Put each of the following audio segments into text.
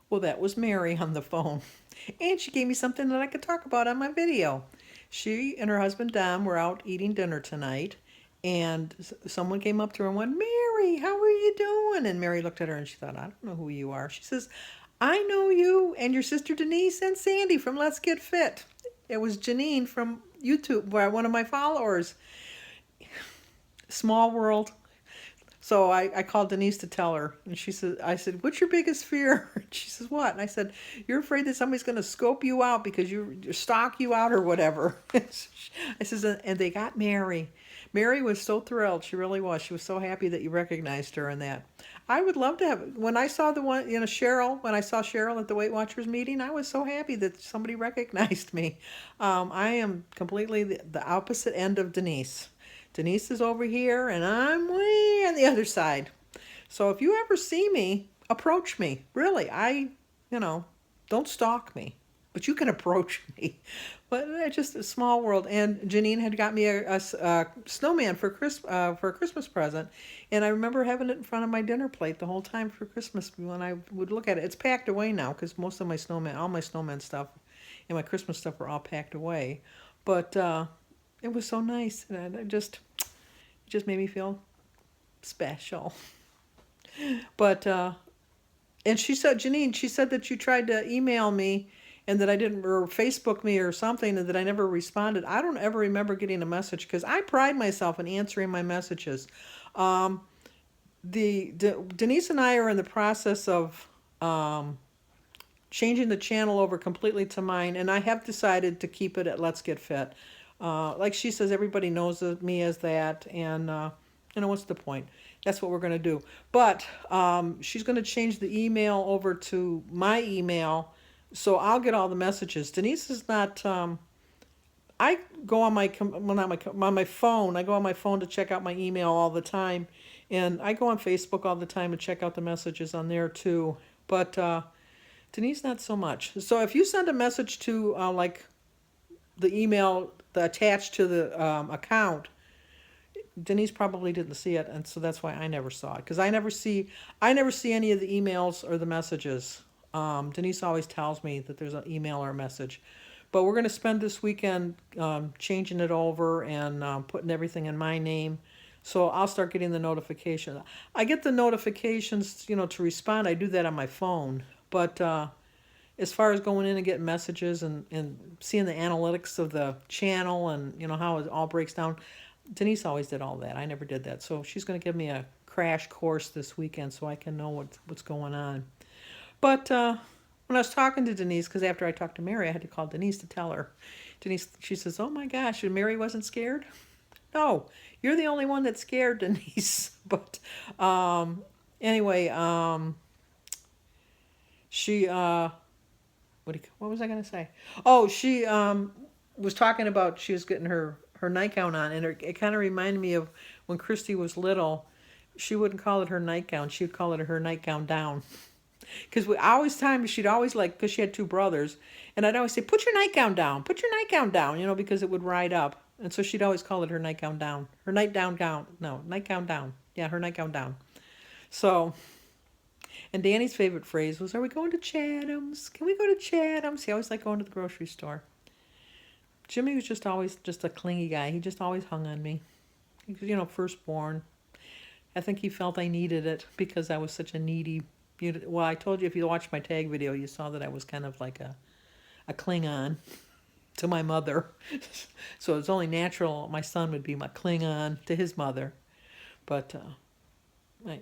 Well, that was Mary on the phone. And she gave me something that I could talk about on my video. She and her husband Dom were out eating dinner tonight, and someone came up to her and went, Mary, how are you doing? And Mary looked at her and she thought, I don't know who you are. She says, I know you and your sister Denise and Sandy from Let's Get Fit. It was Janine from YouTube, one of my followers. Small world. So I called Denise to tell her, and I said, what's your biggest fear? And she says, what? And I said, you're afraid that somebody's going to scope you out because you stalk you out or whatever. I says, and they got Mary. Mary was so thrilled. She really was. She was so happy that you recognized her and that. I would love to have, when I saw the one, Cheryl, when I saw Cheryl at the Weight Watchers meeting, I was so happy that somebody recognized me. I am completely the opposite end of Denise. Denise is over here and I'm way on the other side. So if you ever see me, approach me. Really, you know, don't stalk me, but you can approach me. But it's just a small world. And Janine had got me a snowman for a Christmas present, and I remember having it in front of my dinner plate the whole time for Christmas when I would look at it. It's packed away now because most of my all my snowman stuff, and my Christmas stuff were all packed away. But it was so nice, and it just made me feel special. But and she said, Janine, she said that you tried to email me and that I didn't, or Facebook me or something, and that I never responded. I don't ever remember getting a message because I pride myself in answering my messages. Um, Denise and I are in the process of changing the channel over completely to mine, and I have decided to keep it at Let's Get Fit. Like she says, everybody knows me as that, and what's the point? That's what we're going to do. But she's going to change the email over to my email, so I'll get all the messages. Denise is not. I go on on my phone. I go on my phone to check out my email all the time, and I go on Facebook all the time to check out the messages on there too. But Denise, not so much. So if you send a message to like the email attached to the account, Denise probably didn't see it, and so that's why I never saw it because I never see any of the emails or the messages. Denise always tells me that there's an email or a message, but we're going to spend this weekend changing it over and putting everything in my name. So I'll start getting the notification. I get the notifications, to respond. I do that on my phone, but as far as going in and getting messages and seeing the analytics of the channel and how it all breaks down, Denise always did all that. I never did that. So she's going to give me a crash course this weekend so I can know what's going on. But when I was talking to Denise, because after I talked to Mary, I had to call Denise to tell her. Denise, she says, oh my gosh, and Mary wasn't scared? No, you're the only one that's scared, Denise. But anyway, she what was I going to say? Oh, she was talking about she was getting her nightgown on, and it kind of reminded me of when Christy was little. She wouldn't call it her nightgown; she would call it her nightgown down. Because she'd always because she had two brothers, and I'd always say, "Put your nightgown down, put your nightgown down," because it would ride up, and so she'd always call it her nightgown down, her nightgown gown, no, nightgown down, yeah, her nightgown down. So, and Danny's favorite phrase was, "Are we going to Chatham's? Can we go to Chatham's?" He always liked going to the grocery store. Jimmy was just always just a clingy guy. He just always hung on me. He was, firstborn. I think he felt I needed it because I was such a needy. Well, I told you if you watched my tag video, you saw that I was kind of like a Klingon to my mother. So it's only natural my son would be my Klingon to his mother. But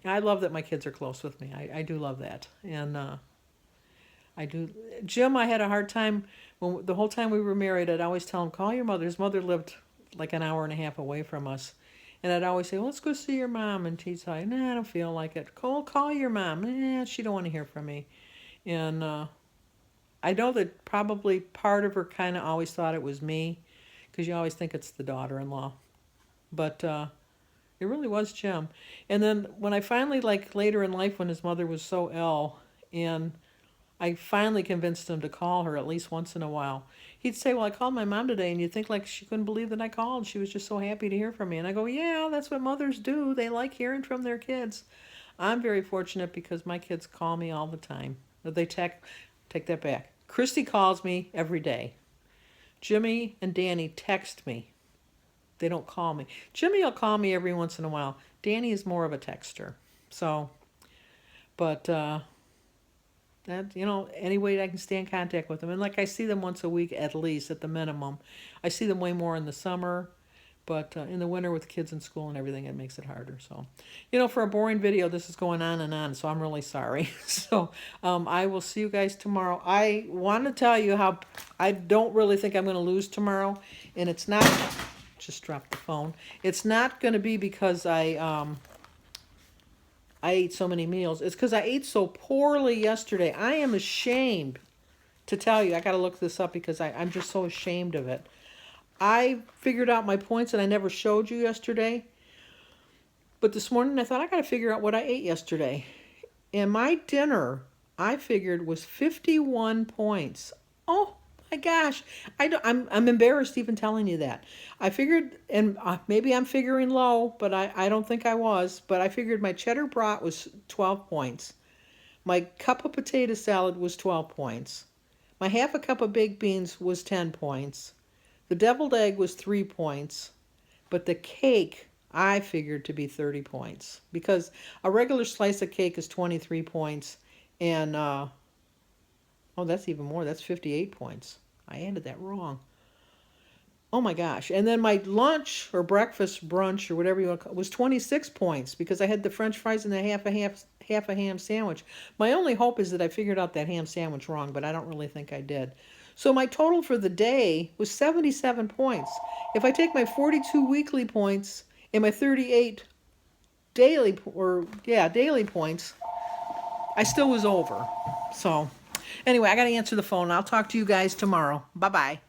I love that my kids are close with me. I do love that. And I do. Jim, I had a hard time the whole time we were married. I'd always tell him, "Call your mother." His mother lived like an hour and a half away from us, and I'd always say, well, "Let's go see your mom." And he'd say, "Nah, I don't feel like it." Call your mom." Nah, she don't want to hear from me. And I know that probably part of her kind of always thought it was me, because you always think it's the daughter-in-law, but it really was Jim. And then when I finally later in life when his mother was so ill, and I finally convinced him to call her at least once in a while. He'd say, well, I called my mom today, and you'd think she couldn't believe that I called. She was just so happy to hear from me. And I go, yeah, that's what mothers do. They like hearing from their kids. I'm very fortunate because my kids call me all the time. Or take that back. Christy calls me every day. Jimmy and Danny text me. They don't call me. Jimmy will call me every once in a while. Danny is more of a texter. So, but that, any way I can stay in contact with them. And like I see them once a week at least, at the minimum. I see them way more in the summer, but in the winter with kids in school and everything, it makes it harder. So, for a boring video, this is going on and on, so I'm really sorry. So, I will see you guys tomorrow. I want to tell you how I don't really think I'm going to lose tomorrow, and it's not, just dropped the phone. It's not going to be because I ate so many meals. It's because I ate so poorly yesterday. I am ashamed to tell you. I got to look this up because I'm just so ashamed of it. I figured out my points and I never showed you yesterday. But this morning I thought I got to figure out what I ate yesterday. And my dinner, I figured, was 51 points. Oh my gosh. I'm embarrassed even telling you that. I figured, and maybe I'm figuring low, but I don't think I was. But I figured my cheddar brat was 12 points. My cup of potato salad was 12 points. My half a cup of baked beans was 10 points. The deviled egg was 3 points, but the cake I figured to be 30 points because a regular slice of cake is 23 points, and that's even more. That's 58 points. I added that wrong. Oh my gosh. And then my lunch or breakfast, brunch, or whatever you want to call it, was 26 points because I had the French fries and the half a ham sandwich. My only hope is that I figured out that ham sandwich wrong, but I don't really think I did. So my total for the day was 77 points. If I take my 42 weekly points and my 38 daily points, I still was over. So anyway, I got to answer the phone. I'll talk to you guys tomorrow. Bye-bye.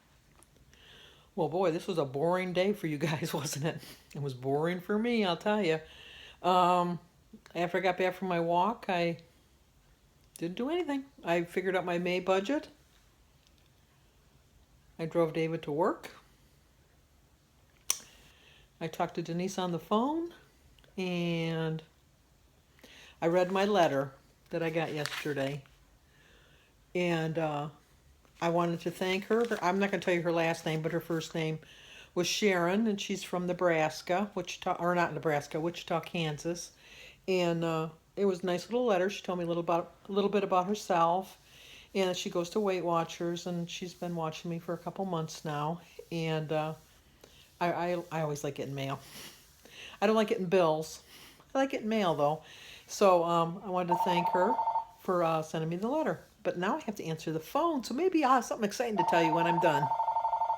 Well, boy, this was a boring day for you guys, wasn't it? It was boring for me, I'll tell you. After I got back from my walk, I didn't do anything. I figured out my May budget. I drove David to work. I talked to Denise on the phone, and I read my letter that I got yesterday. And I wanted to thank her. I'm not going to tell you her last name, but her first name was Sharon, and she's from Nebraska, Wichita, Kansas. And it was a nice little letter. She told me a little bit about herself. And she goes to Weight Watchers, and she's been watching me for a couple months now. And I always like getting mail. I don't like getting bills. I like getting mail, though. So I wanted to thank her for sending me the letter. But now I have to answer the phone, so maybe I'll have something exciting to tell you when I'm done.